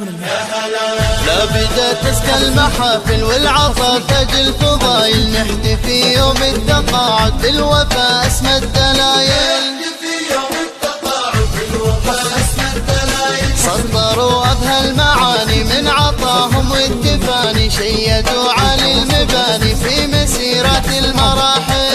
لا بدأت تسكى المحافل والعطا تاج الفضايل، نحتفي يوم التقاعد بالوفاء اسمى الدلايل. سطروا أبهى المعاني من عطاهم والتفاني، شيدوا على المباني في مسيرات المراحل.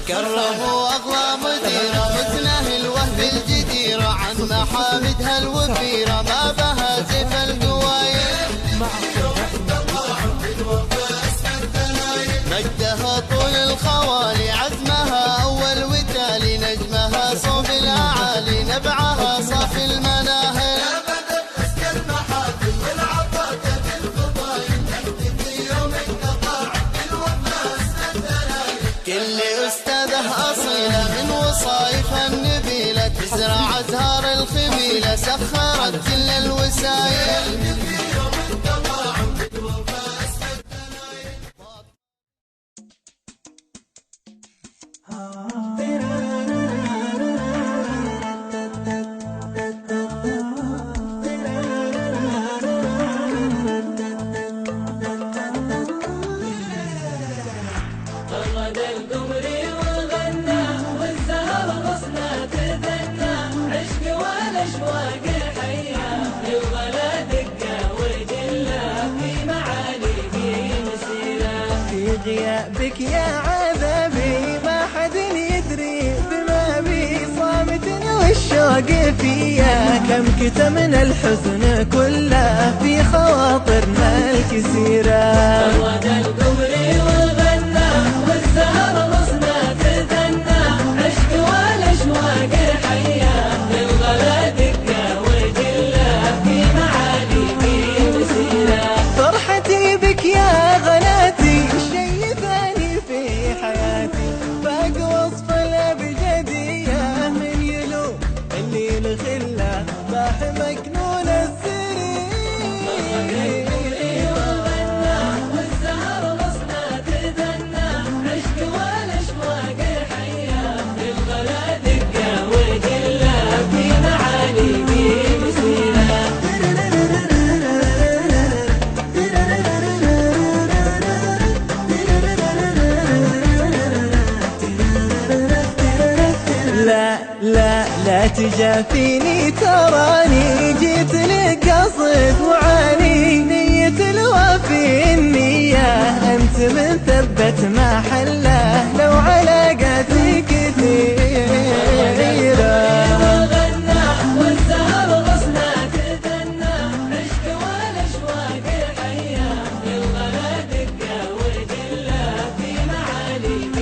قربوا أغلى مديرة متناه الوهب الجديرة، عن محامدها الوفيرة ما بها زف القوايل. مجدها طول الخوالي، عزمها أول وتالي، نجمها صوب الأعالي، نبعها صافي المناهل. كل أستاذه أصيلة من وصايفها النبيلة، تزرع أزهار الخميلة، سخرت كل الوسايل. طرد القمري وغنى والزهر غصنا تدنى، عشق والاشواق حيا يبغى دقه وجله في معاليك مسيره. في غيابك يا عذابي ما حد يدري بما بي، صامت والشوق فيا كم كتمنا الحزن كله في خواطرنا الكثيره. طرد القمري وغنى والزهر غصنا تدنى، عشق والاشواق حيا يبغى دقه وجله في معاليك مسيره. فرحتي بك يا غناتي شي ثاني في حياتي، فاق وصف الابجديه من يلوم الليل خله باح مكنون السرير. والزهر غصنا تدنى، عشق والاشواق حيا يبغى دقه وجله في معاليك مسيره. لا تجافيني تراني جيت لك قصد وعاني، نية الوفي النية أنت من ثبت ما حله لو علاقاتي كثيرة. وغنى والزهر غصنا تدنى، عشق والاشواق حيا يبغى دقه وجله في معاليك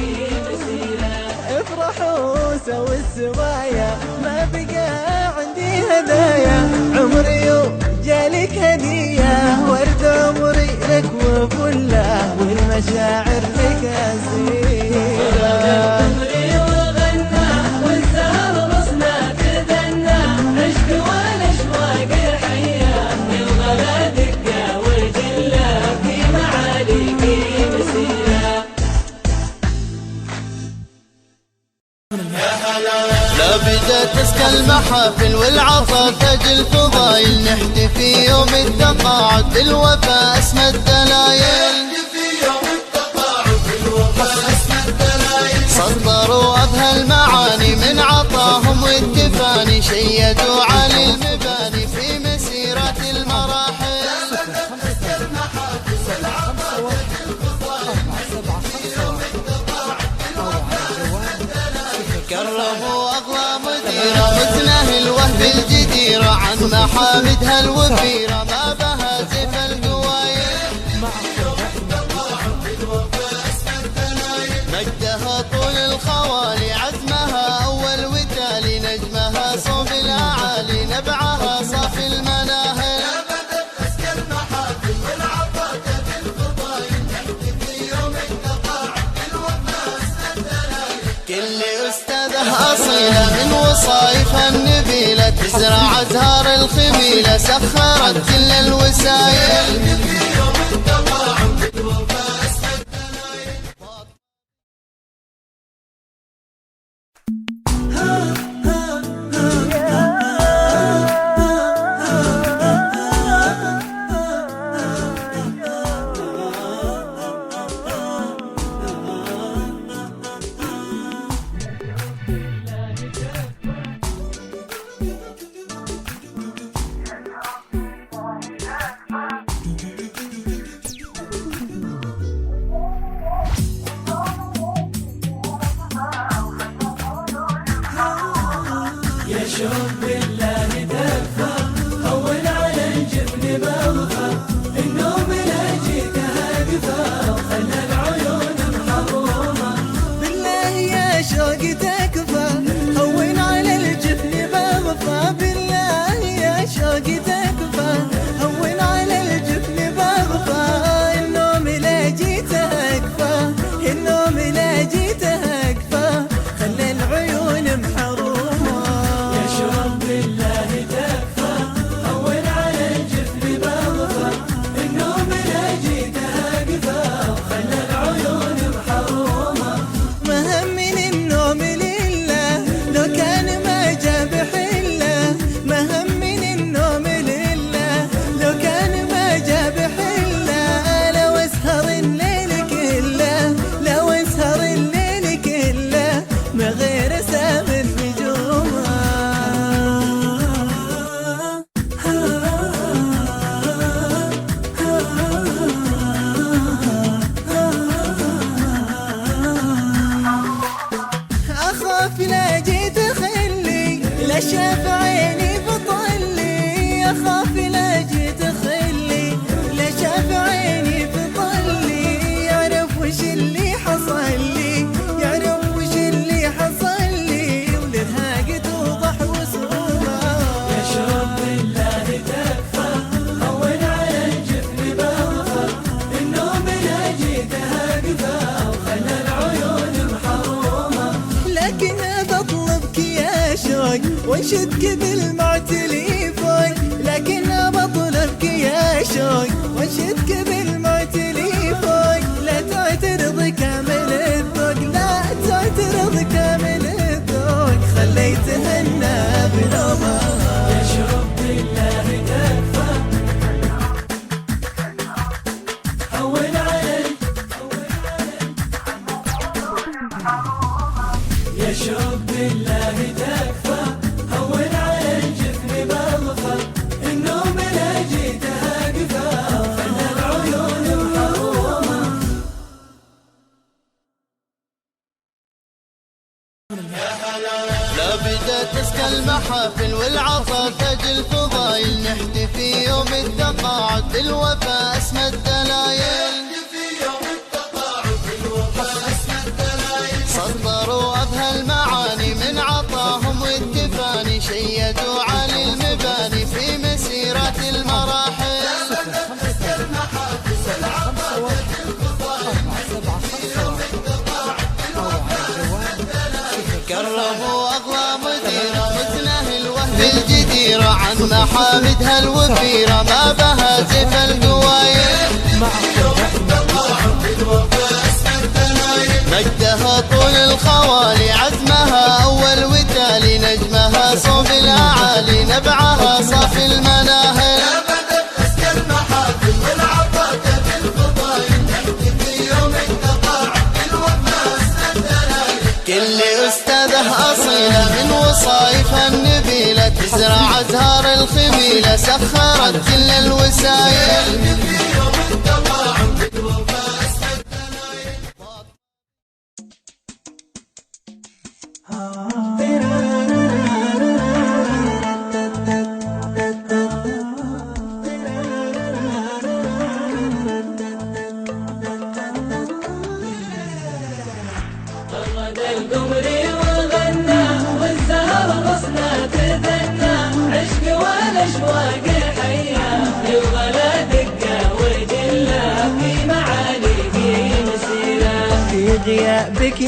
مسيره. افرحوا سووا السوايا ما بقى عندي هدايا، عمري يوم جالك هدية ورد عمري لك وفله والمشاعر لك أسيرة. القمري وغنى والزهر غصنا تدنى، عشق والاشواق حيا يبغى دقه وجله في معاليك مسيره. لا بدأت تسكى المحافل والعطا تاج الفضايل، نحتفي يوم التقاعد بالوفاء اسمى الدلايل. سطروا أبهى المعاني من عطاهم والتفاني، شيدوا على المباني في مسيرات المراحل. قربوا أغلى مديرة متناه الوهب الجديرة، عن محامدها الوفيرة ما بها زف القوايل. مجدها طول الخوالي، عزمها أول وتالي، نجمها صوب الأعالي، نبعها صافي المناهل. كل أستاذه أصيلة من وصايفها النبيلة، تزرع أزهار الخميلة، سخرت كل الوسايل. يشرب بالله تكفى هون على الجفن مغفى النوم لا جيته أقفى وخلى العيون محرومة بالله يا شوق تكفى هون على الجفن مغفى بالله يا شوق تكفى هون على الجفن مغفى النوم لا جيته أقفى النوم لا جيته أقفى خلى العيون محرومة يشرب بالله تكفى هون على الجفن مغفى النوم لا جيته أقفى وخلى العيون محرومة مهم من النوم لله لو كان ما جاب حله مهم من النوم لله لو كان ما جاب حله لو اسهر الليل كله لو اسهر الليل كله ما غير سام النجوم أخاف لا جيت خلي لا شاف عيني بطلي أخاف لا جيت خلي لا شاف عيني بطلي يعرف وش اللي حصل لي يعرف وش اللي حصل لي وللها توضح وصومه يشرب بالله تكفى هون على الجفن مغفى النوم لا جيته أقفى وخلى العيون محرومة لكن بطلبك يا شوق وانشدك بالمعتلي فوق لكن بطلبك يا شوق وانشدك بالمعتلي فوق لا تعترض كامل الذوق لا تعترض كامل الذوق خليتهن بنومه يشرب بالله تكفى هون على يشرب بالله تكفى هون على الجفن مغفى النوم لا جيته أقفى خلى العيون محرومة لا بدأت تسكى المحافل والعطا تاج الفضايل نحتفي يوم التقاعد بالوفاء اسمى الدلايل صدروا أبهى المعاني من عطاهم والتفاني شيدوا على المباني في مسيرات المراحل قربوا أغلى مديرة متنه الوهب الجديرة عن محامدها الوفيرة ما بها زف القوايل مجدها طول الخوالي عزمها أول وتالي نجمها صوب الأعالي نبعها صافي المناهل كل أستاذه أصيلة من وصايفها النبيلة تزرع أزهار الخميلة سخرت كل الوسايل غرد القمري وغنى والزهر غصنا تدنى عشق والاشواق حيا الغلا دقه وجله في معاليك مسيره في غيابك